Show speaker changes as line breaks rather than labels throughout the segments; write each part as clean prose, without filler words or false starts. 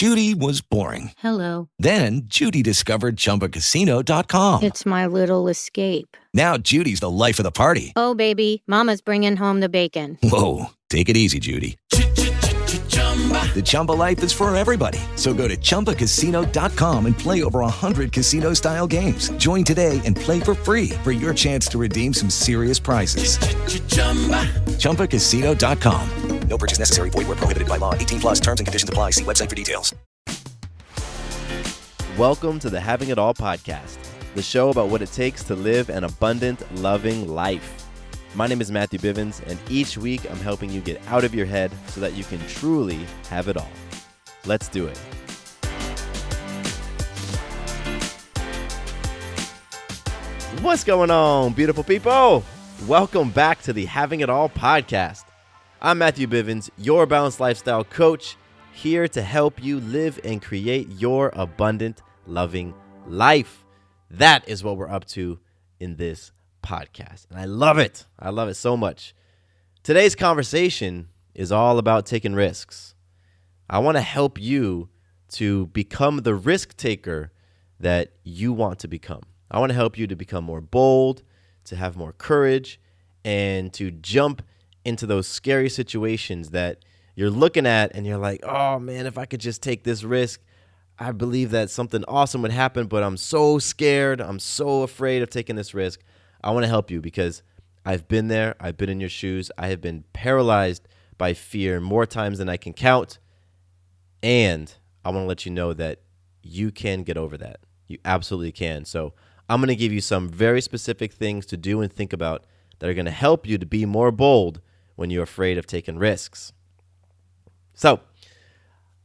Judy was boring.
Hello.
Then Judy discovered ChumbaCasino.com.
It's my little escape.
Now Judy's the life of the party.
Oh, baby, mama's bringing home the bacon.
Whoa, take it easy, Judy. The Chumba life is for everybody. So go to ChumbaCasino.com and play over 100 casino-style games. Join today and play for free for your chance to redeem some serious prizes. ChumbaCasino.com. No purchase necessary. Void where prohibited by law. 18 plus terms and conditions apply. See website for details.
Welcome to the Having It All podcast, the show about what it takes to live an abundant, loving life. My name is Matthew Bivens, and each week I'm helping you get out of your head so that you can truly have it all. Let's do it. What's going on, beautiful people? Welcome back to the Having It All podcast. I'm Matthew Bivens, your balanced lifestyle coach, here to help you live and create your abundant, loving life. That is what we're up to in this podcast, and I love it. I love it so much. Today's conversation is all about taking risks. I want to help you to become the risk taker that you want to become. I want to help you to become more bold, to have more courage, and to jump into those scary situations that you're looking at and you're like, oh man, if I could just take this risk, I believe that something awesome would happen, but I'm so scared. I'm so afraid of taking this risk. I want to help you because I've been there. I've been in your shoes. I have been paralyzed by fear more times than I can count. And I want to let you know that you can get over that. You absolutely can. So I'm going to give you some very specific things to do and think about that are going to help you to be more bold when you're afraid of taking risks. So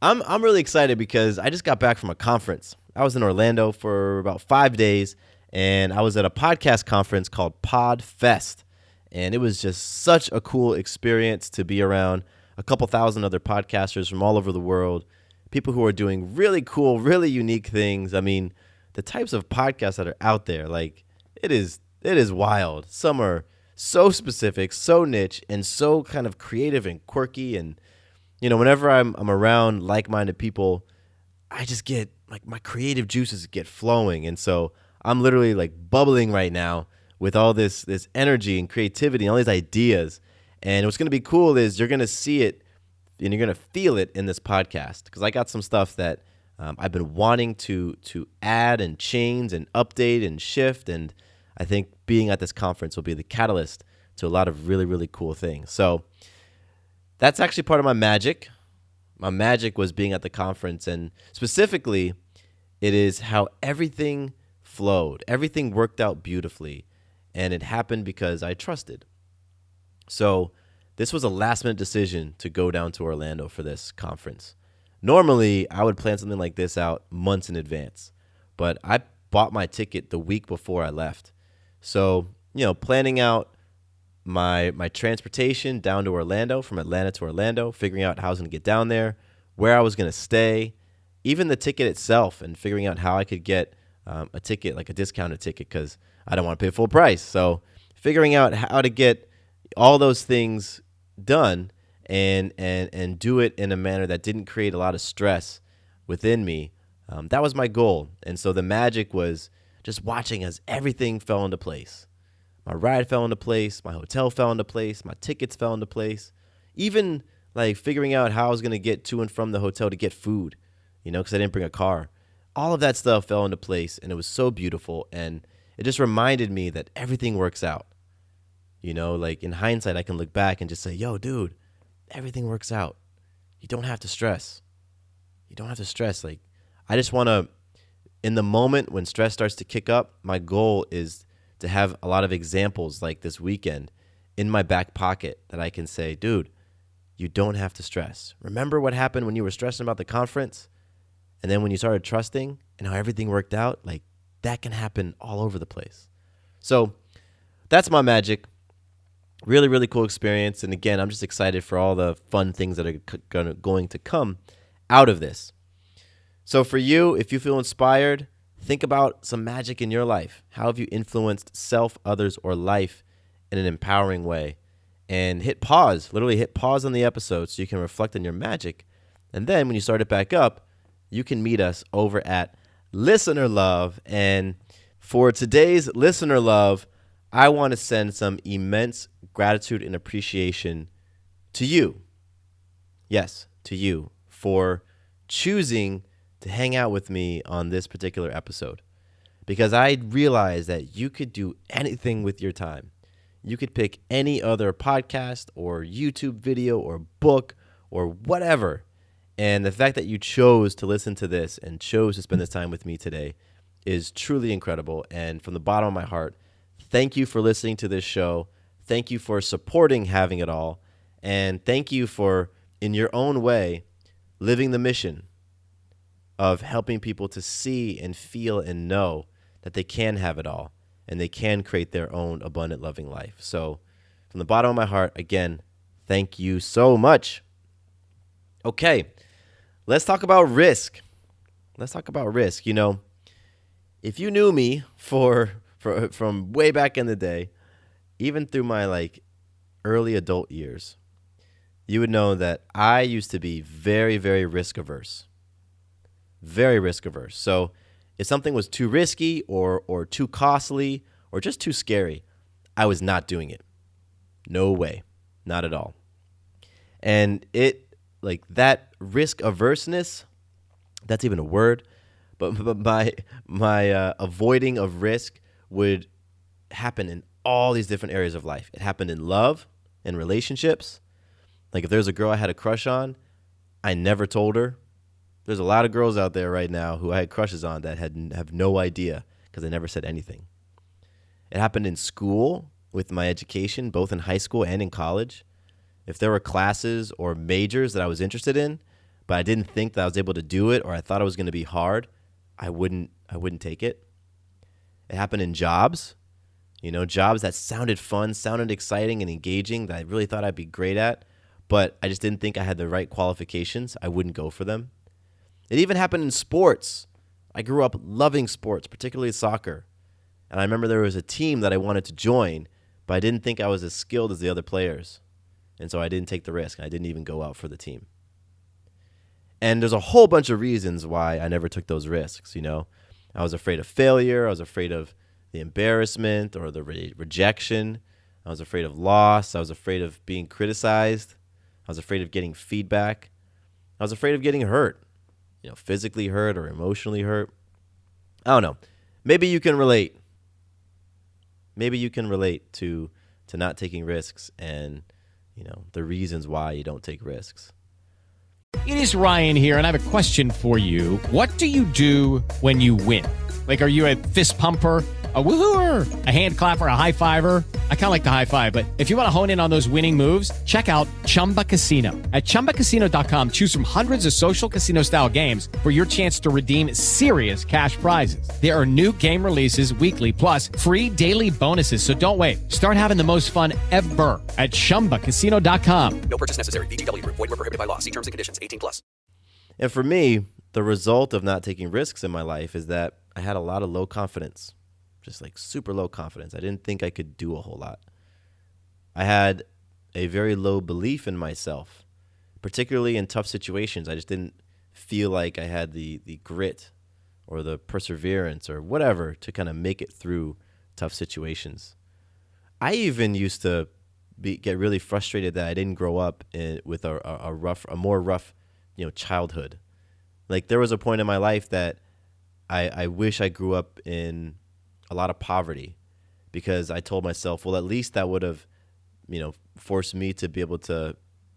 I'm really excited because I just got back from a conference. I was in Orlando for about 5 days. And I was at a podcast conference called PodFest, and it was just such a cool experience to be around a couple thousand other podcasters from all over the world, people who are doing really cool, really unique things. I mean, the types of podcasts that are out there, like it is wild. Some are so specific, so niche, and so kind of creative and quirky. And you know, whenever I'm around like-minded people, I just get like my creative juices get flowing, and so I'm literally like bubbling right now with all this energy and creativity and all these ideas. And what's going to be cool is you're going to see it and you're going to feel it in this podcast because I got some stuff that I've been wanting to add and change and update and shift. And I think being at this conference will be the catalyst to a lot of really, really cool things. So that's actually part of my magic. My magic was being at the conference, and specifically it is how everything flowed. Everything worked out beautifully, and it happened because I trusted. So this was a last-minute decision to go down to Orlando for this conference. Normally, I would plan something like this out months in advance, but I bought my ticket the week before I left. So, you know, planning out my transportation down to Orlando, from Atlanta to Orlando, figuring out how I was going to get down there, where I was going to stay, even the ticket itself, and figuring out how I could get a ticket, like a discounted ticket, because I don't want to pay full price. So figuring out how to get all those things done and do it in a manner that didn't create a lot of stress within me, that was my goal. And so the magic was just watching as everything fell into place. My ride fell into place, my hotel fell into place, my tickets fell into place, even like figuring out how I was going to get to and from the hotel to get food, you know, because I didn't bring a car. All of that stuff fell into place, and it was so beautiful, and it just reminded me that everything works out. You know, like in hindsight, I can look back and just say, yo, dude, everything works out. You don't have to stress. You don't have to stress. Like, I just want to, in the moment when stress starts to kick up, my goal is to have a lot of examples like this weekend in my back pocket that I can say, dude, you don't have to stress. Remember what happened when you were stressing about the conference? And then when you started trusting and how everything worked out, like that can happen all over the place. So that's my magic. Really, really cool experience. And again, I'm just excited for all the fun things that are going to come out of this. So for you, if you feel inspired, think about some magic in your life. How have you influenced self, others, or life in an empowering way? And hit pause, literally hit pause on the episode so you can reflect on your magic. And then when you start it back up, you can meet us over at Listener Love. And for today's Listener Love, I want to send some immense gratitude and appreciation to you. Yes, to you for choosing to hang out with me on this particular episode, because I realized that you could do anything with your time. You could pick any other podcast or YouTube video or book or whatever. And the fact that you chose to listen to this and chose to spend this time with me today is truly incredible. And from the bottom of my heart, thank you for listening to this show. Thank you for supporting Having It All. And thank you for, in your own way, living the mission of helping people to see and feel and know that they can have it all and they can create their own abundant, loving life. So from the bottom of my heart, again, thank you so much. Okay, let's talk about risk. Let's talk about risk. You know, if you knew me from way back in the day, even through my early adult years, you would know that I used to be very, very risk averse. Very risk averse. So if something was too risky or too costly or just too scary, I was not doing it. No way. Not at all. And that risk averseness, that's even a word, but my avoiding of risk would happen in all these different areas of life. It happened in love and relationships. Like if there's a girl I had a crush on, I never told her. There's a lot of girls out there right now who I had crushes on that have no idea because I never said anything. It happened in school with my education, both in high school and in college. If there were classes or majors that I was interested in, but I didn't think that I was able to do it or I thought it was going to be hard, I wouldn't take it. It happened in jobs, jobs that sounded fun, sounded exciting and engaging that I really thought I'd be great at, but I just didn't think I had the right qualifications. I wouldn't go for them. It even happened in sports. I grew up loving sports, particularly soccer. And I remember there was a team that I wanted to join, but I didn't think I was as skilled as the other players. And so I didn't take the risk. I didn't even go out for the team. And there's a whole bunch of reasons why I never took those risks, I was afraid of failure. I was afraid of the embarrassment or the rejection. I was afraid of loss. I was afraid of being criticized. I was afraid of getting feedback. I was afraid of getting hurt. Physically hurt or emotionally hurt. I don't know. Maybe you can relate. Maybe you can relate to not taking risks and, the reasons why you don't take risks.
It is Ryan here, and I have a question for you. What do you do when you win? Are you a fist pumper? A woohooer, a hand clapper, a high fiver. I kind of like the high five, but if you want to hone in on those winning moves, check out Chumba Casino. At ChumbaCasino.com, choose from hundreds of social casino style games for your chance to redeem serious cash prizes. There are new game releases weekly, plus free daily bonuses. So don't wait. Start having the most fun ever at ChumbaCasino.com.
No purchase necessary. VGW Group. Void where prohibited by law. See terms and conditions. 18+.
And for me, the result of not taking risks in my life is that I had a lot of low confidence. Just super low confidence. I didn't think I could do a whole lot. I had a very low belief in myself, particularly in tough situations. I just didn't feel like I had the grit or the perseverance or whatever to kind of make it through tough situations. I even used to get really frustrated that I didn't grow up with a more rough, childhood. There was a point in my life that I wish I grew up in a lot of poverty, because I told myself, well, at least that would have, forced me to be able to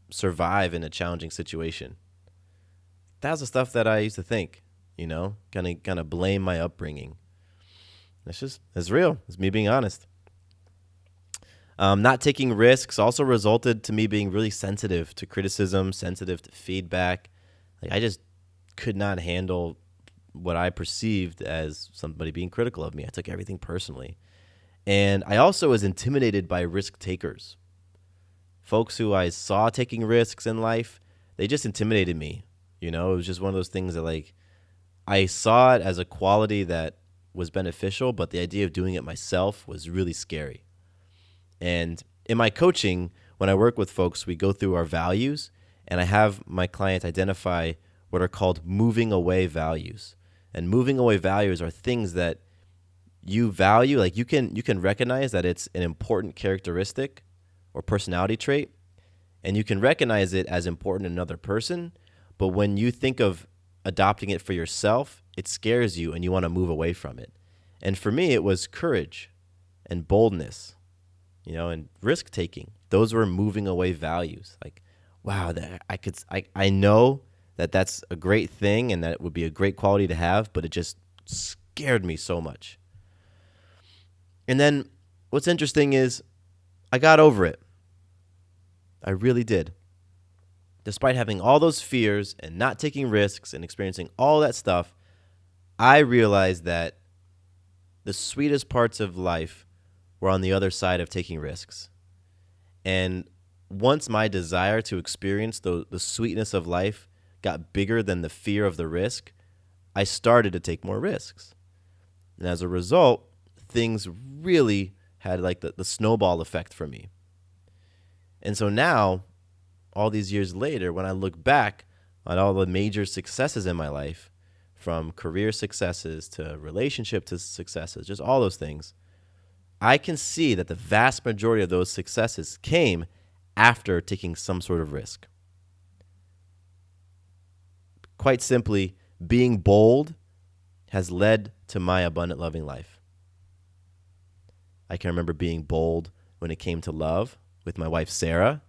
survive in a challenging situation. That was the stuff that I used to think, kind of blame my upbringing. It's real. It's me being honest. Not taking risks also resulted to me being really sensitive to criticism, sensitive to feedback. I just could not handle what I perceived as somebody being critical of me. I took everything personally. And I also was intimidated by risk takers. Folks who I saw taking risks in life, they just intimidated me. It was just one of those things that I saw it as a quality that was beneficial, but the idea of doing it myself was really scary. And in my coaching, when I work with folks, we go through our values, and I have my clients identify what are called moving away values. And moving away values are things that you value, like you can recognize that it's an important characteristic or personality trait, and you can recognize it as important in another person, but when you think of adopting it for yourself, it scares you and you want to move away from it. And for me, it was courage and boldness, and risk taking. Those were moving away values. Like, wow, I know that that's a great thing and that it would be a great quality to have, but it just scared me so much. And then what's interesting is I got over it. I really did. Despite having all those fears and not taking risks and experiencing all that stuff, I realized that the sweetest parts of life were on the other side of taking risks. And once my desire to experience the sweetness of life got bigger than the fear of the risk, I started to take more risks. And as a result, things really had like the snowball effect for me. And so now, all these years later, when I look back on all the major successes in my life, from career successes to relationship to successes, just all those things, I can see that the vast majority of those successes came after taking some sort of risk. Quite simply, being bold has led to my abundant loving life. I can remember being bold when it came to love with my wife, Sarah.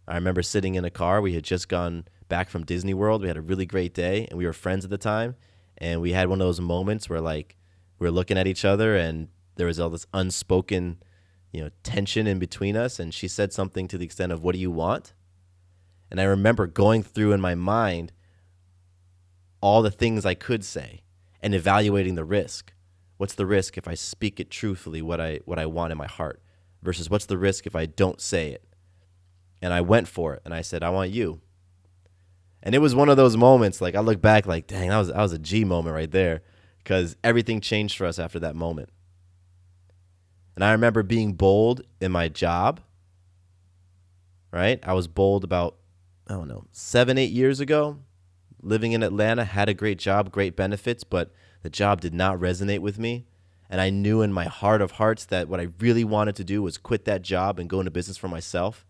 I remember sitting in a car. We had just gone back from Disney World. We had a really great day, and we were friends at the time. And we had one of those moments where, like, we were looking at each other, and there was all this unspoken, tension in between us. And she said something to the extent of, "What do you want?" And I remember going through in my mind all the things I could say and evaluating the risk. What's the risk if I speak it truthfully, what I want in my heart, versus what's the risk if I don't say it? And I went for it, and I said, "I want you." And it was one of those moments, like I look back like, dang, that was a G moment right there, because everything changed for us after that moment. And I remember being bold in my job, right? I was bold about, 7, 8 years ago, living in Atlanta, had a great job, great benefits, but the job did not resonate with me. And I knew in my heart of hearts that what I really wanted to do was quit that job and go into business for myself.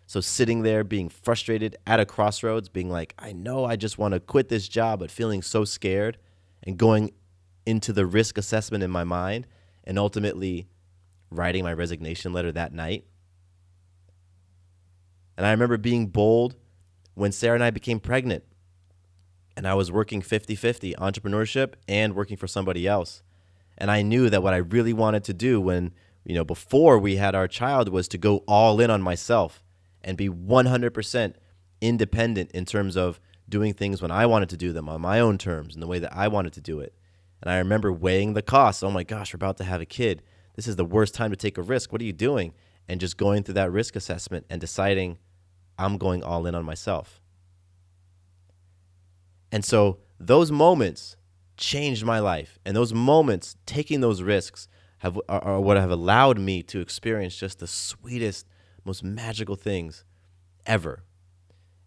So sitting there being frustrated at a crossroads, being like, I know I just want to quit this job, but feeling so scared, and going into the risk assessment in my mind and ultimately writing my resignation letter that night. And I remember being bold when Sarah and I became pregnant, and I was working 50-50, entrepreneurship and working for somebody else. And I knew that what I really wanted to do when, before we had our child, was to go all in on myself and be 100% independent in terms of doing things when I wanted to do them on my own terms and the way that I wanted to do it. And I remember weighing the costs. Oh my gosh, we're about to have a kid. This is the worst time to take a risk. What are you doing? And just going through that risk assessment and deciding I'm going all in on myself. And so those moments changed my life. And those moments, taking those risks, are what have allowed me to experience just the sweetest, most magical things ever.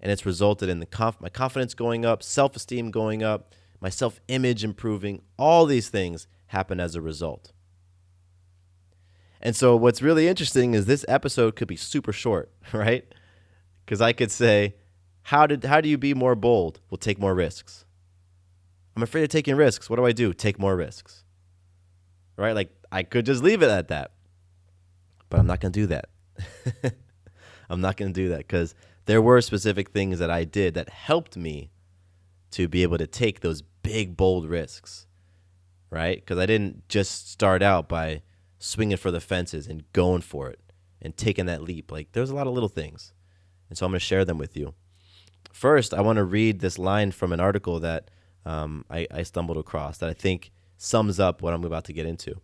And it's resulted in my confidence going up, self-esteem going up, my self-image improving. All these things happen as a result. And so what's really interesting is this episode could be super short, right? Because I could say, how do you be more bold? Well, take more risks. I'm afraid of taking risks. What do? Take more risks. Right? Like, I could just leave it at that. But I'm not going to do that. I'm not going to do that because there were specific things that I did that helped me to be able to take those big, bold risks, right? Because I didn't just start out by swinging for the fences and going for it and taking that leap. Like, there's a lot of little things. And so I'm going to share them with you. First, I want to read this line from an article that I stumbled across that I think sums up what I'm about to get into.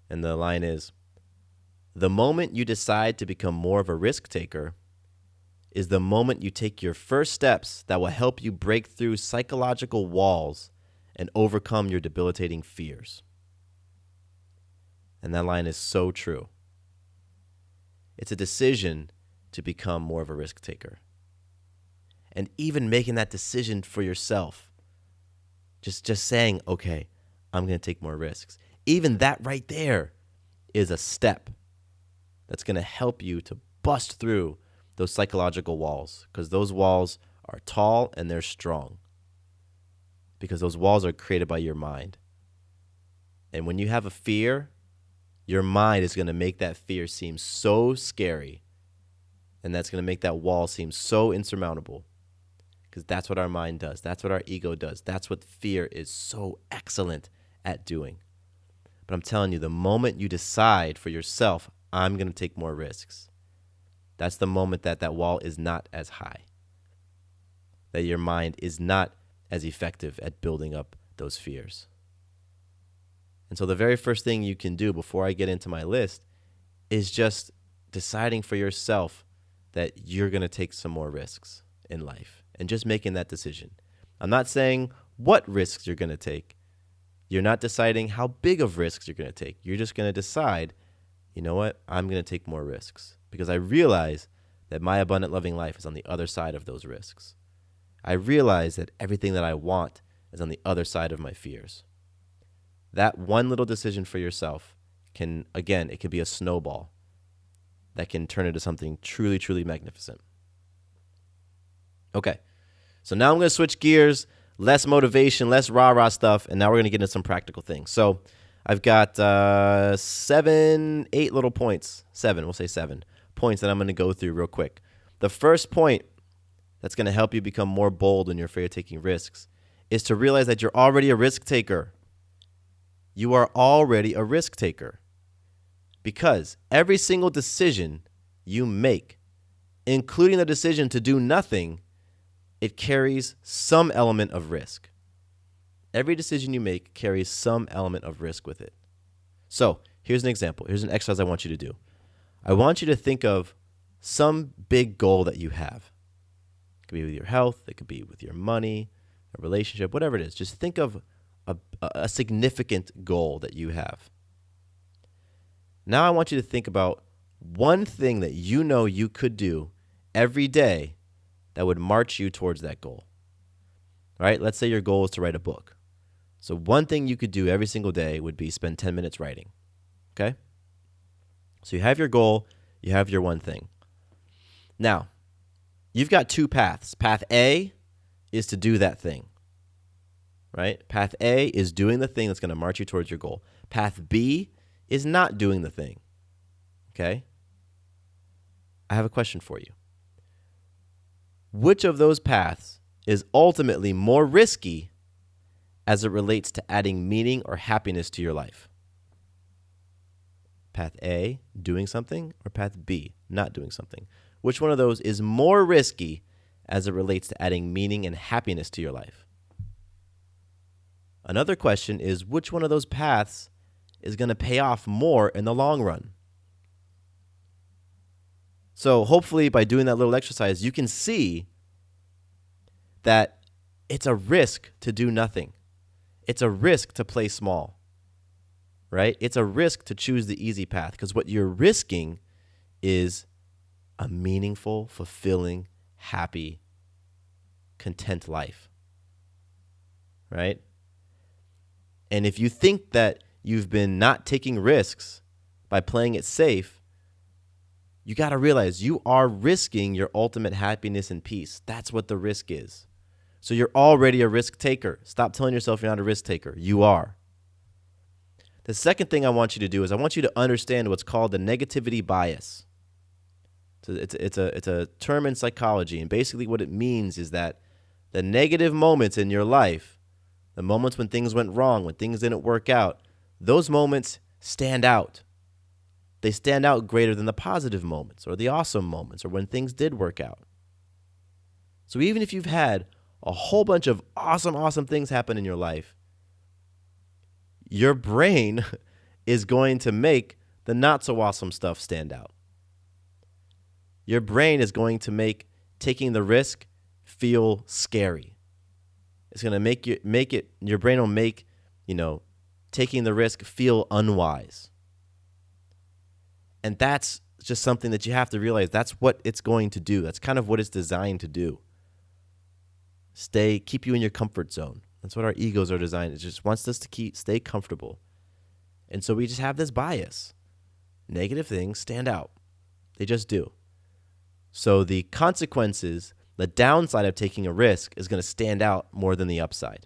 And the line is, the moment you decide to become more of a risk taker is the moment you take your first steps that will help you break through psychological walls and overcome your debilitating fears. And that line is so true. It's a decision to become more of a risk taker. And even making that decision for yourself, just saying, okay, I'm going to take more risks. Even that right there is a step that's going to help you to bust through those psychological walls, because those walls are tall and they're strong, because those walls are created by your mind. And when you have a fear, your mind is going to make that fear seem so scary, and that's going to make that wall seem so insurmountable, because that's what our mind does. That's what our ego does. That's what fear is so excellent at doing. But I'm telling you, the moment you decide for yourself, I'm going to take more risks, that's the moment that that wall is not as high, that your mind is not as effective at building up those fears. And so the very first thing you can do before I get into my list is just deciding for yourself that you're going to take some more risks in life, and just making that decision. I'm not saying what risks you're going to take. You're not deciding how big of risks you're going to take. You're just going to decide, you know what, I'm going to take more risks, because I realize that my abundant loving life is on the other side of those risks. I realize that everything that I want is on the other side of my fears. That one little decision for yourself can, again, it can be a snowball that can turn into something truly, truly magnificent. Okay, so now I'm going to switch gears, less motivation, less rah-rah stuff, and now we're going to get into some practical things. So I've got 8 little points, we'll say 7 points that I'm going to go through real quick. The first point that's going to help you become more bold when you're afraid of taking risks is to realize that you're already a risk taker. You are already a risk taker, because every single decision you make, including the decision to do nothing, it carries some element of risk. Every decision you make carries some element of risk with it. So here's an example. Here's an exercise I want you to do. I want you to think of some big goal that you have. It could be with your health. It could be with your money, a relationship, whatever it is. Just think of a significant goal that you have. Now I want you to think about one thing that you know you could do every day that would march you towards that goal. All right? Let's say your goal is to write a book. So one thing you could do every single day would be spend 10 minutes writing. Okay? So you have your goal, you have your one thing. Now, you've got 2 paths. Path A is to do that thing. Right? Path A is doing the thing that's going to march you towards your goal. Path B is not doing the thing. Okay? I have a question for you. Which of those paths is ultimately more risky as it relates to adding meaning or happiness to your life? Path A, doing something, or path B, not doing something? Which one of those is more risky as it relates to adding meaning and happiness to your life? Another question is, which one of those paths is going to pay off more in the long run? So hopefully by doing that little exercise, you can see that it's a risk to do nothing. It's a risk to play small, right? It's a risk to choose the easy path, because what you're risking is a meaningful, fulfilling, happy, content life, right? And if you think that you've been not taking risks by playing it safe, you got to realize you are risking your ultimate happiness and peace. That's what the risk is. So you're already a risk taker. Stop telling yourself you're not a risk taker. You are. The second thing I want you to do is I want you to understand what's called the negativity bias. So it's a term in psychology, and basically what it means is that the negative moments in your life, the moments when things went wrong, when things didn't work out, those moments stand out. They stand out greater than the positive moments or the awesome moments or when things did work out. So even if you've had a whole bunch of awesome things happen in your life, your brain is going to make the not so awesome stuff stand out. Your brain is going to make taking the risk feel scary. It's going to your brain will make, taking the risk feel unwise. And that's just something that you have to realize. That's what it's going to do. That's kind of what it's designed to do. keep you in your comfort zone. That's what our egos are designed. It just wants us to stay comfortable. And so we just have this bias. Negative things stand out. They just do. So the consequences, the downside of taking a risk is going to stand out more than the upside.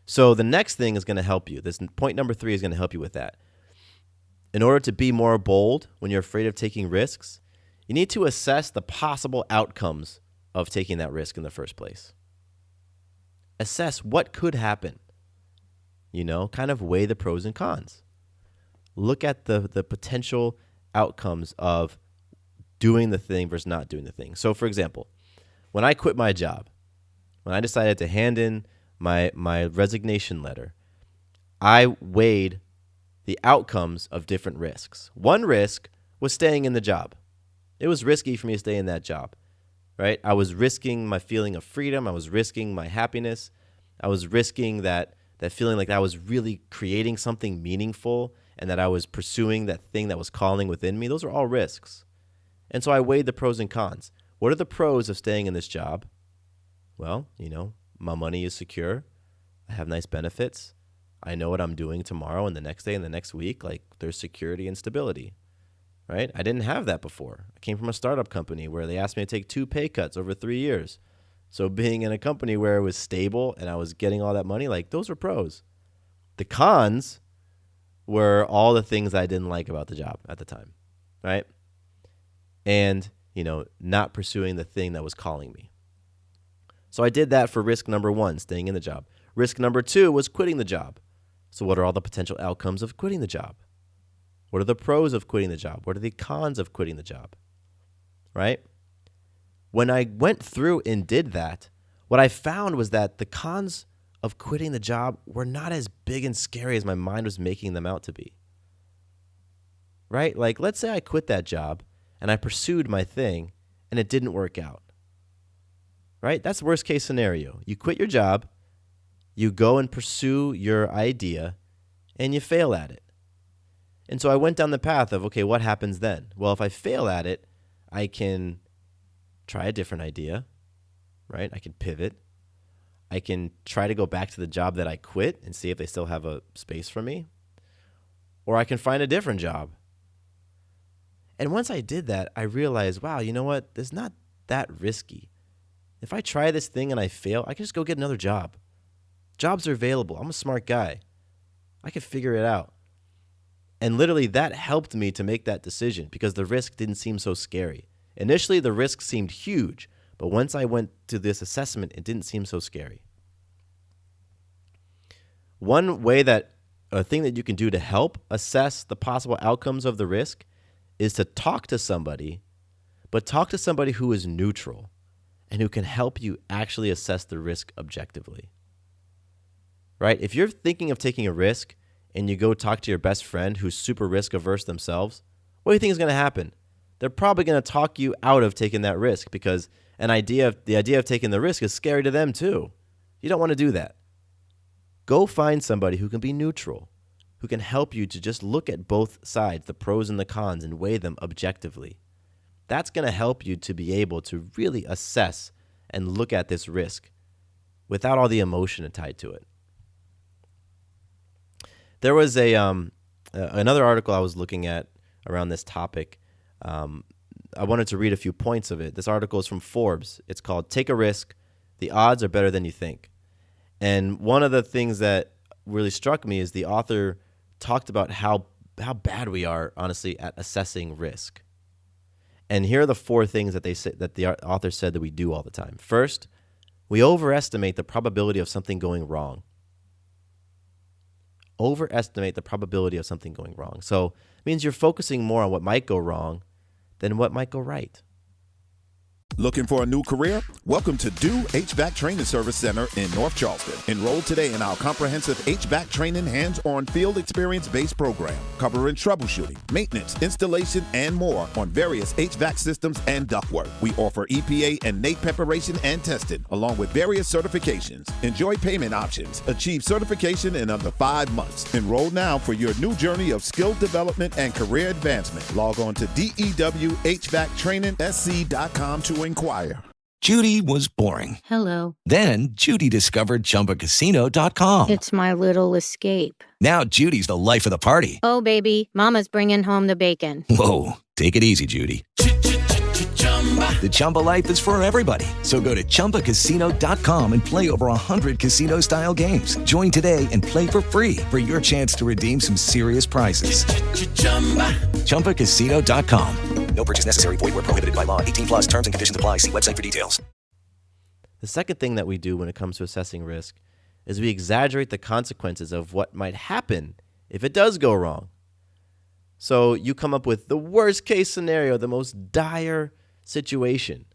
So the next thing is going to help you. This point number 3 is going to help you with that. In order to be more bold when you're afraid of taking risks, you need to assess the possible outcomes of taking that risk in the first place. Assess what could happen. Kind of weigh the pros and cons. Look at the potential outcomes of doing the thing versus not doing the thing. So, for example, when I quit my job, when I decided to hand in my resignation letter, I weighed the outcomes of different risks. One risk was staying in the job. It was risky for me to stay in that job, right? I was risking my feeling of freedom. I was risking my happiness. I was risking that feeling like I was really creating something meaningful and that I was pursuing that thing that was calling within me. Those are all risks. And so I weighed the pros and cons. What are the pros of staying in this job? Well, my money is secure. I have nice benefits. I know what I'm doing tomorrow and the next day and the next week. Like, there's security and stability, right? I didn't have that before. I came from a startup company where they asked me to take 2 pay cuts over 3 years. So being in a company where it was stable and I was getting all that money, like, those were pros. The cons were all the things I didn't like about the job at the time, right? And, not pursuing the thing that was calling me. So I did that for risk number 1, staying in the job. Risk number 2 was quitting the job. So what are all the potential outcomes of quitting the job? What are the pros of quitting the job? What are the cons of quitting the job? Right? When I went through and did that, what I found was that the cons of quitting the job were not as big and scary as my mind was making them out to be. Right? Like, let's say I quit that job and I pursued my thing and it didn't work out. Right? That's the worst case scenario. You quit your job, you go and pursue your idea, and you fail at it. And so I went down the path of, okay, what happens then? Well, if I fail at it, I can try a different idea, right? I can pivot. I can try to go back to the job that I quit and see if they still have a space for me. Or I can find a different job. And once I did that, I realized, wow, you know what? It's not that risky. If I try this thing and I fail, I can just go get another job. Jobs are available. I'm a smart guy. I can figure it out. And literally that helped me to make that decision because the risk didn't seem so scary. Initially, the risk seemed huge, but once I went to this assessment, it didn't seem so scary. One way a thing that you can do to help assess the possible outcomes of the risk is to talk to somebody, but talk to somebody who is neutral and who can help you actually assess the risk objectively. Right? If you're thinking of taking a risk and you go talk to your best friend who's super risk averse themselves, what do you think is going to happen? They're probably going to talk you out of taking that risk because the idea of taking the risk is scary to them too. You don't want to do that. Go find somebody who can be neutral, who can help you to just look at both sides, the pros and the cons, and weigh them objectively. That's going to help you to be able to really assess and look at this risk without all the emotion tied to it. There was another article I was looking at around this topic. I wanted to read a few points of it. This article is from Forbes. It's called "Take a Risk. The Odds Are Better Than You Think." And one of the things that really struck me is the author talked about how bad we are, honestly, at assessing risk. And here are the 4 things that the author said that we do all the time. First, we overestimate the probability of something going wrong. Overestimate the probability of something going wrong. So it means you're focusing more on what might go wrong than what might go right.
Looking for a new career? Welcome to Do HVAC Training Service Center in North Charleston. Enroll today in our comprehensive HVAC training hands-on field experience-based program, covering troubleshooting, maintenance, installation, and more on various HVAC systems and ductwork. We offer EPA and NAEP preparation and testing, along with various certifications. Enjoy payment options. Achieve certification in under 5 months. Enroll now for your new journey of skill development and career advancement. Log on to dewhvactrainingsc.com to inquire.
Judy was boring.
Hello.
Then Judy discovered ChumbaCasino.com.
It's my little escape.
Now Judy's the life of the party.
Oh, baby, mama's bringing home the bacon.
Whoa, take it easy, Judy. The Chumba life is for everybody. So go to ChumbaCasino.com and play over 100 casino-style games. Join today and play for free for your chance to redeem some serious prizes. ChumbaCasino.com.
No purchase necessary. Void where prohibited by law. 18 plus terms and conditions apply. See website for details.
The second thing that we do when it comes to assessing risk is we exaggerate the consequences of what might happen if it does go wrong. So you come up with the worst case scenario, the most dire situation,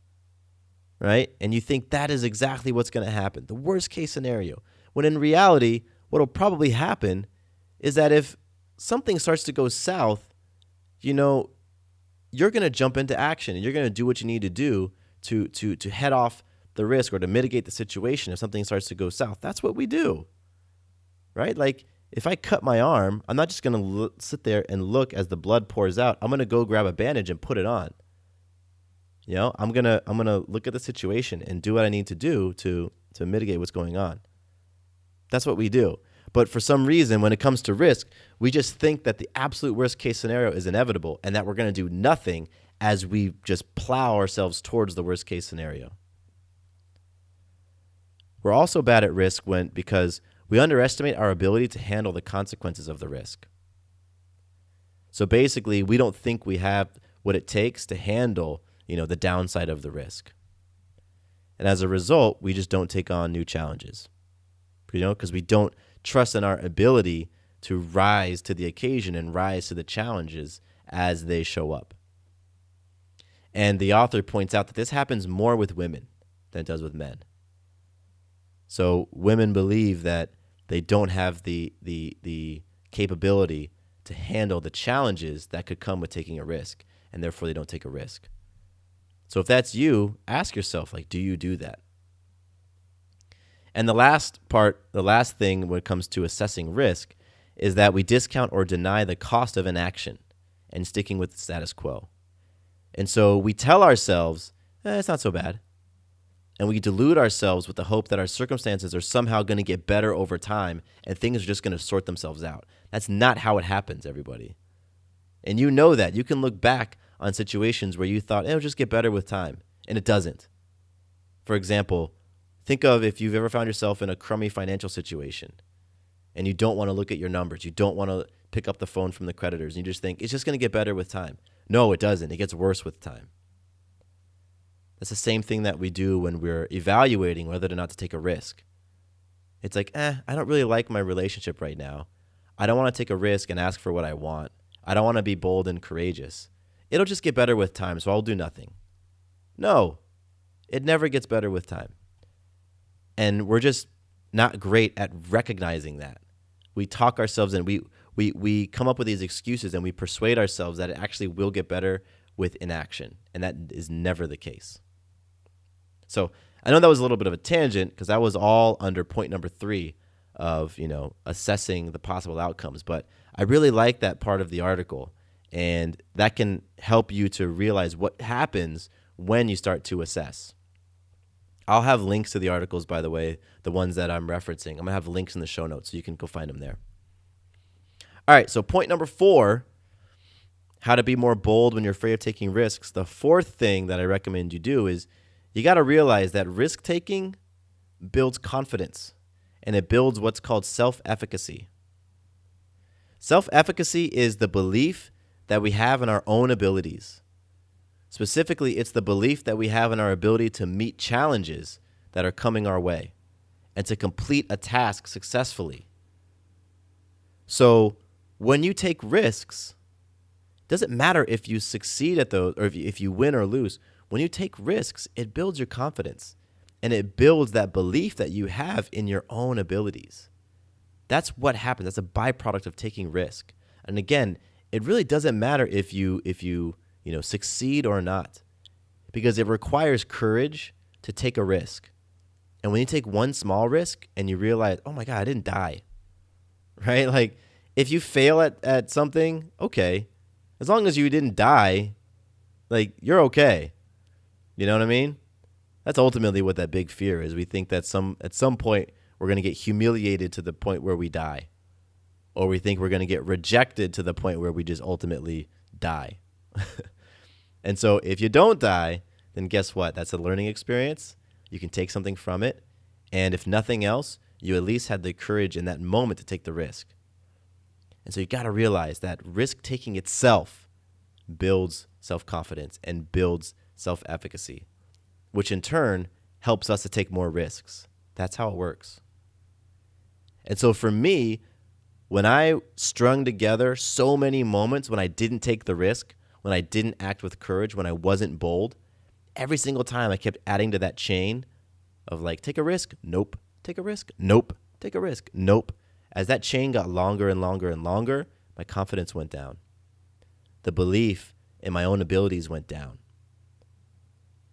right? And you think that is exactly what's going to happen, the worst case scenario. When in reality, what will probably happen is that if something starts to go south, you're going to jump into action and you're going to do what you need to do to head off the risk or to mitigate the situation if something starts to go south. That's what we do, right? Like if I cut my arm, I'm not just going to sit there and look as the blood pours out. I'm going to go grab a bandage and put it on. I'm going to look at the situation and do what I need to do to mitigate what's going on. That's what we do. But for some reason, when it comes to risk, we just think that the absolute worst case scenario is inevitable and that we're going to do nothing as we just plow ourselves towards the worst case scenario. We're also bad at risk because we underestimate our ability to handle the consequences of the risk. So basically, we don't think we have what it takes to handle, the downside of the risk. And as a result, we just don't take on new challenges, because we don't trust in our ability to rise to the occasion and rise to the challenges as they show up. And the author points out that this happens more with women than it does with men. So women believe that they don't have the capability to handle the challenges that could come with taking a risk, and therefore they don't take a risk. So if that's you, ask yourself, do you do that? And the last thing when it comes to assessing risk is that we discount or deny the cost of inaction and sticking with the status quo. And so we tell ourselves, it's not so bad. And we delude ourselves with the hope that our circumstances are somehow going to get better over time and things are just going to sort themselves out. That's not how it happens, everybody. And you know that. You can look back on situations where you thought, it'll just get better with time. And it doesn't. For example, think of if you've ever found yourself in a crummy financial situation and you don't want to look at your numbers. You don't want to pick up the phone from the creditors. And you just think, it's just going to get better with time. No, it doesn't. It gets worse with time. That's the same thing that we do when we're evaluating whether or not to take a risk. It's like, I don't really like my relationship right now. I don't want to take a risk and ask for what I want. I don't want to be bold and courageous. It'll just get better with time, so I'll do nothing. No, it never gets better with time. And we're just not great at recognizing that. We talk ourselves and we come up with these excuses and we persuade ourselves that it actually will get better with inaction. And that is never the case. So I know that was a little bit of a tangent because that was all under point number 3 of, assessing the possible outcomes. But I really like that part of the article, and that can help you to realize what happens when you start to assess. I'll have links to the articles, by the way, the ones that I'm referencing. I'm going to have links in the show notes so you can go find them there. All right, so point number 4, how to be more bold when you're afraid of taking risks. The fourth thing that I recommend you do is you got to realize that risk-taking builds confidence, and it builds what's called self-efficacy. Self-efficacy is the belief that we have in our own abilities. Specifically, it's the belief that we have in our ability to meet challenges that are coming our way and to complete a task successfully. So when you take risks, it doesn't matter if you succeed at those or if you win or lose. When you take risks, it builds your confidence and it builds that belief that you have in your own abilities. That's what happens. That's a byproduct of taking risk. And again, it really doesn't matter if you succeed or not, because it requires courage to take a risk. And when you take one small risk and you realize, oh my God, I didn't die, right? Like if you fail at something, okay, as long as you didn't die, like you're okay. You know what I mean? That's ultimately what that big fear is. We think that at some point we're going to get humiliated to the point where we die. Or we think we're going to get rejected to the point where we just ultimately die. And so if you don't die, then guess what? That's a learning experience. You can take something from it. And if nothing else, you at least had the courage in that moment to take the risk. And so you got to realize that risk-taking itself builds self-confidence and builds self-efficacy, which in turn helps us to take more risks. That's how it works. And so for me, when I strung together so many moments when I didn't take the risk, when I didn't act with courage, when I wasn't bold, every single time I kept adding to that chain of like, take a risk, nope, take a risk, nope, take a risk, nope. As that chain got longer and longer and longer, my confidence went down. The belief in my own abilities went down.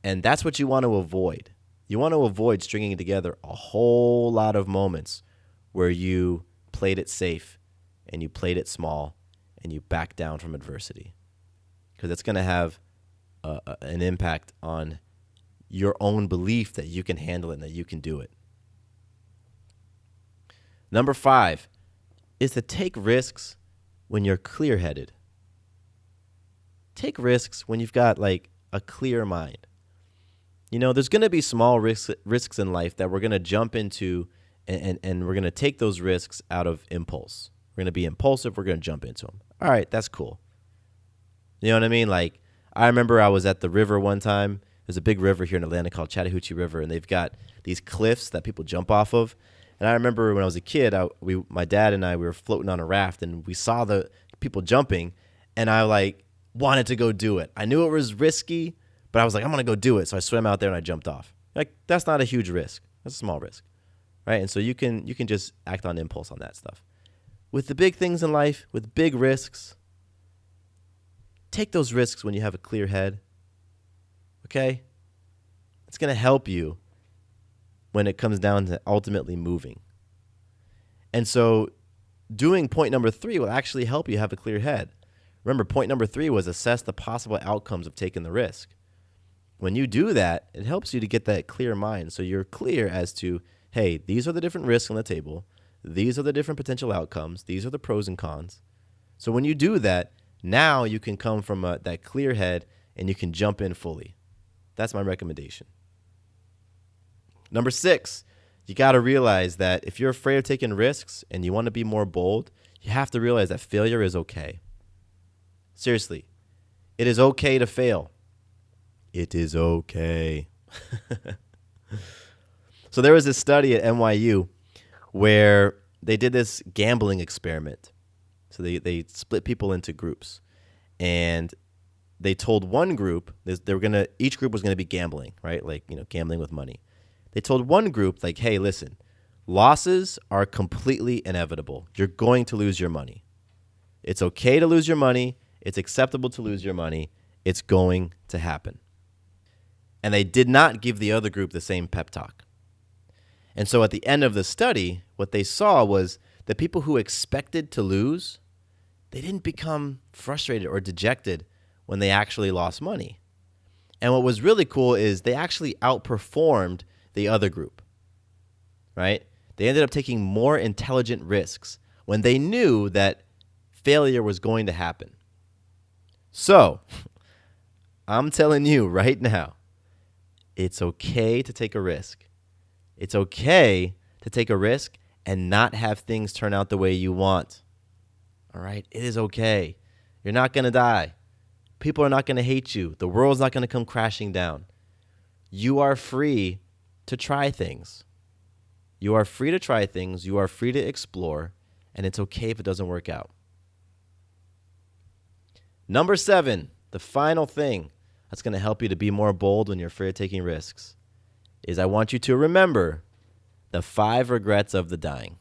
And that's what you want to avoid. You want to avoid stringing together a whole lot of moments where you played it safe and you played it small and you backed down from adversity. Because it's going to have an impact on your own belief that you can handle it and that you can do it. Number 5 is to take risks when you're clear-headed. Take risks when you've got like a clear mind. You know, there's going to be small risks in life that we're going to jump into and we're going to take those risks out of impulse. We're going to be impulsive. We're going to jump into them. All right, that's cool. You know what I mean? Like, I remember I was at the river one time. There's a big river here in Atlanta called Chattahoochee River, and they've got these cliffs that people jump off of. And I remember when I was a kid, my dad and I, we were floating on a raft, and we saw the people jumping, and I like wanted to go do it. I knew it was risky, but I was like, I'm going to go do it. So I swam out there and I jumped off. Like, that's not a huge risk. That's a small risk, right? And so you can just act on impulse on that stuff. With the big things in life, with big risks, take those risks when you have a clear head, okay? It's going to help you when it comes down to ultimately moving. And so doing point number 3 will actually help you have a clear head. Remember, point number 3 was assess the possible outcomes of taking the risk. When you do that, it helps you to get that clear mind. So you're clear as to, hey, these are the different risks on the table. These are the different potential outcomes. These are the pros and cons. So when you do that, now you can come from that clear head and you can jump in fully. That's my recommendation. Number 6, you got to realize that if you're afraid of taking risks and you want to be more bold, you have to realize that failure is okay. Seriously, it is okay to fail. It is okay. So there was this study at NYU where they did this gambling experiment. So they split people into groups, and they told one group each group was gonna be gambling, right? Like, gambling with money. They told one group, like, hey, listen, losses are completely inevitable. You're going to lose your money. It's okay to lose your money. It's acceptable to lose your money. It's going to happen. And they did not give the other group the same pep talk. And so at the end of the study, what they saw was the people who expected to lose, they didn't become frustrated or dejected when they actually lost money. And what was really cool is they actually outperformed the other group, right? They ended up taking more intelligent risks when they knew that failure was going to happen. So, I'm telling you right now, it's okay to take a risk. It's okay to take a risk and not have things turn out the way you want. All right? It is okay. You're not going to die. People are not going to hate you. The world's not going to come crashing down. You are free to try things. You are free to try things. You are free to explore. And it's okay if it doesn't work out. Number 7, the final thing that's going to help you to be more bold when you're afraid of taking risks is I want you to remember the 5 regrets of the dying.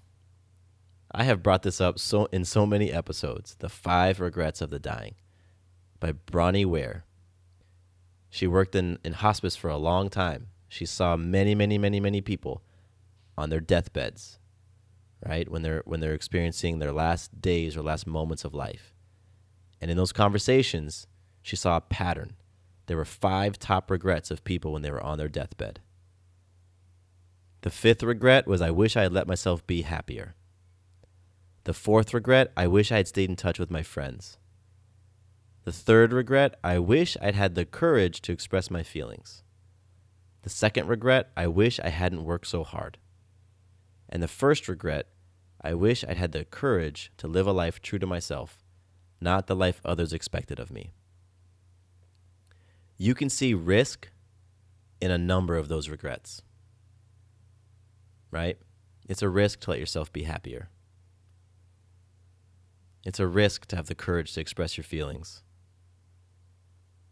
I have brought this up in so many episodes, the 5 regrets of the dying by Bronnie Ware. She worked in hospice for a long time. She saw many, many, many, many people on their deathbeds, right? When they're experiencing their last days or last moments of life. And in those conversations, she saw a pattern. There were 5 top regrets of people when they were on their deathbed. The 5th regret was, I wish I had let myself be happier. The 4th regret, I wish I had stayed in touch with my friends. The 3rd regret, I wish I'd had the courage to express my feelings. The 2nd regret, I wish I hadn't worked so hard. And the 1st regret, I wish I'd had the courage to live a life true to myself, not the life others expected of me. You can see risk in a number of those regrets, right? It's a risk to let yourself be happier. It's a risk to have the courage to express your feelings.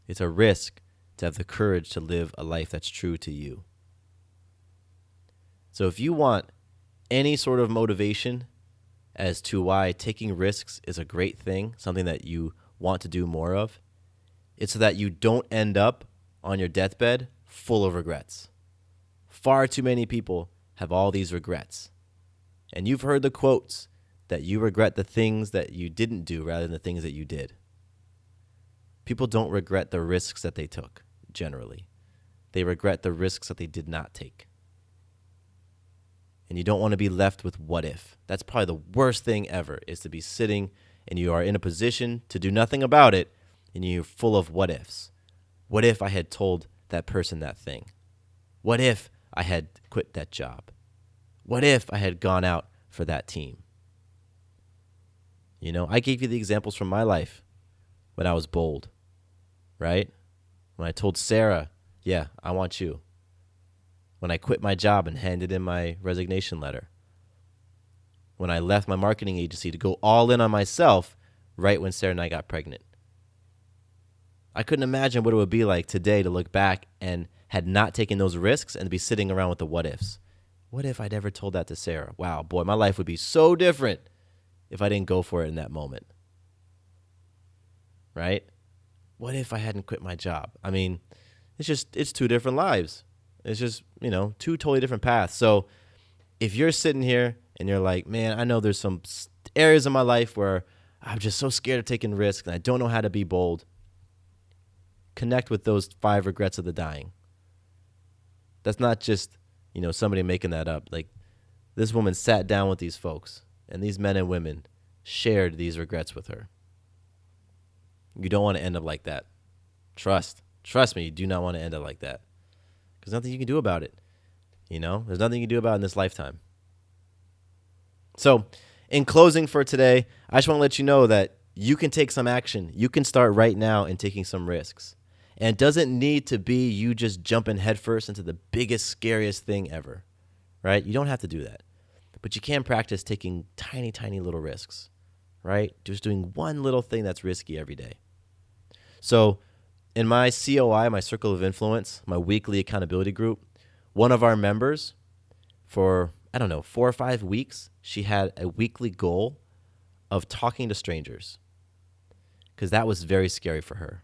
It's a risk to have the courage to live a life that's true to you. So if you want any sort of motivation as to why taking risks is a great thing, something that you want to do more of, it's so that you don't end up on your deathbed full of regrets. Far too many people have all these regrets. And you've heard the quotes that you regret the things that you didn't do rather than the things that you did. People don't regret the risks that they took, generally. They regret the risks that they did not take. And you don't want to be left with what if. That's probably the worst thing ever, is to be sitting and you are in a position to do nothing about it and you're full of what ifs. What if I had told that person that thing? What if I had quit that job? What if I had gone out for that team? You know, I gave you the examples from my life when I was bold, right? When I told Sarah, yeah, I want you. When I quit my job and handed in my resignation letter. When I left my marketing agency to go all in on myself right when Sarah and I got pregnant. I couldn't imagine what it would be like today to look back and had not taken those risks and to be sitting around with the what ifs. What if I'd ever told that to Sarah? Wow, boy, my life would be so different if I didn't go for it in that moment. Right? What if I hadn't quit my job? I mean, it's 2 different lives. It's just, 2 totally different paths. So if you're sitting here and you're like, man, I know there's some areas of my life where I'm just so scared of taking risks and I don't know how to be bold, connect with those 5 regrets of the dying. That's not just, somebody making that up. Like, this woman sat down with these folks, and these men and women shared these regrets with her. You don't want to end up like that. Trust me, you do not want to end up like that. There's nothing you can do about it. There's nothing you can do about it in this lifetime. So, in closing for today, I just want to let you know that you can take some action. You can start right now in taking some risks. And it doesn't need to be you just jumping headfirst into the biggest, scariest thing ever, right? You don't have to do that. But you can practice taking tiny, tiny little risks, right? Just doing one little thing that's risky every day. So in my COI, my Circle of Influence, my weekly accountability group, one of our members for, 4 or 5 weeks, she had a weekly goal of talking to strangers because that was very scary for her.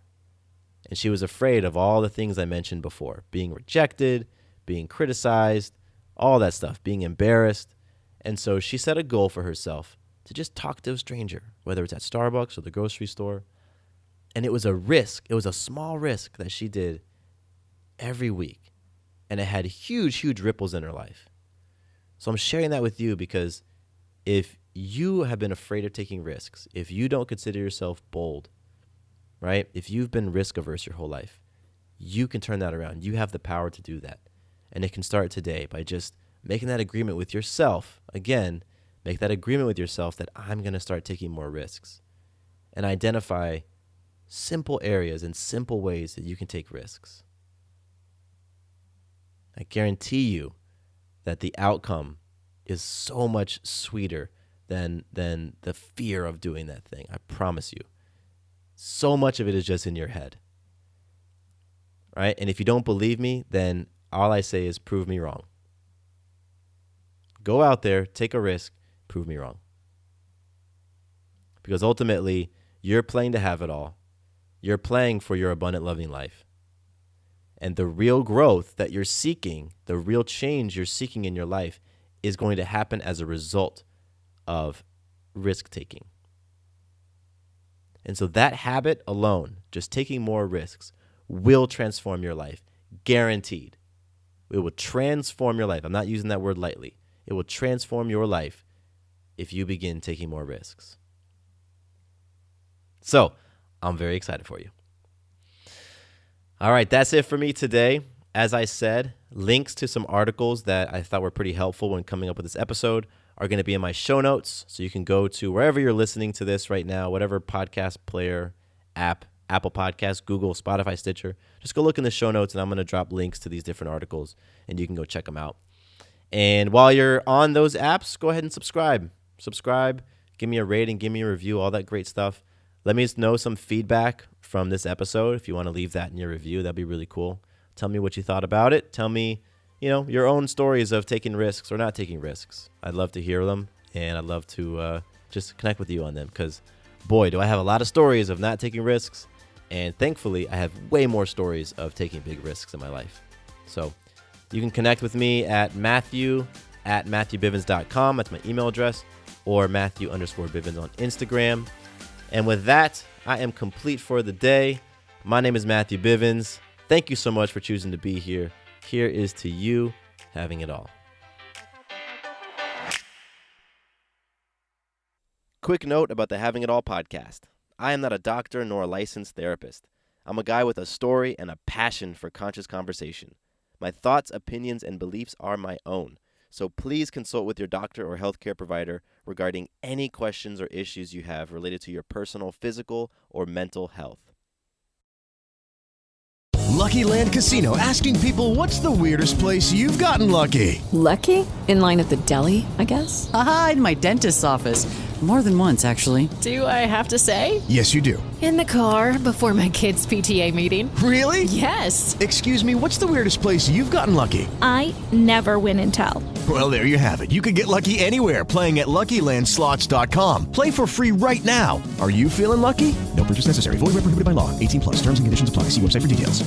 And she was afraid of all the things I mentioned before, being rejected, being criticized, all that stuff, being embarrassed. And so she set a goal for herself to just talk to a stranger, whether it's at Starbucks or the grocery store. And it was a risk. It was a small risk that she did every week. And it had huge, huge ripples in her life. So I'm sharing that with you because if you have been afraid of taking risks, if you don't consider yourself bold, right? If you've been risk averse your whole life, you can turn that around. You have the power to do that. And it can start today by just making that agreement with yourself. Again, make that agreement with yourself that I'm going to start taking more risks. And identify simple areas and simple ways that you can take risks. I guarantee you that the outcome is so much sweeter than the fear of doing that thing. I promise you. So much of it is just in your head. Right? And if you don't believe me, then all I say is prove me wrong. Go out there, take a risk, prove me wrong. Because ultimately, you're playing to have it all. You're playing for your abundant, loving life. And the real growth that you're seeking, the real change you're seeking in your life is going to happen as a result of risk-taking. And so that habit alone, just taking more risks, will transform your life. Guaranteed. It will transform your life. I'm not using that word lightly. It will transform your life if you begin taking more risks. So, I'm very excited for you. All right, that's it for me today. As I said, links to some articles that I thought were pretty helpful when coming up with this episode are going to be in my show notes. So you can go to wherever you're listening to this right now, whatever podcast player app, Apple Podcasts, Google, Spotify, Stitcher. Just go look in the show notes, and I'm going to drop links to these different articles, and you can go check them out. And while you're on those apps, go ahead and subscribe. Subscribe, give me a rating, give me a review, all that great stuff. Let me know some feedback from this episode. If you want to leave that in your review, that'd be really cool. Tell me what you thought about it. Tell me, your own stories of taking risks or not taking risks. I'd love to hear them, and I'd love to just connect with you on them because, boy, do I have a lot of stories of not taking risks, and thankfully, I have way more stories of taking big risks in my life. So you can connect with me at matthew@matthewbivens.com. That's my email address, or Matthew_Bivens on Instagram. And with that, I am complete for the day. My name is Matthew Bivens. Thank you so much for choosing to be here. Here is to you having it all. Quick note about the Having It All podcast. I am not a doctor nor a licensed therapist. I'm a guy with a story and a passion for conscious conversation. My thoughts, opinions, and beliefs are my own. So please consult with your doctor or healthcare provider regarding any questions or issues you have related to your personal physical or mental health.
Lucky Land Casino, asking people, what's the weirdest place you've gotten lucky?
Lucky? In line at the deli, I guess?
Aha, in my dentist's office. More than once, actually.
Do I have to say?
Yes, you do.
In the car before my kids' PTA meeting.
Really?
Yes.
Excuse me, what's the weirdest place you've gotten lucky?
I never win and tell.
Well, there you have it. You can get lucky anywhere, playing at LuckyLandSlots.com. Play for free right now. Are you feeling lucky? No purchase necessary. Void where prohibited by law. 18+. Terms and conditions apply. See website for details.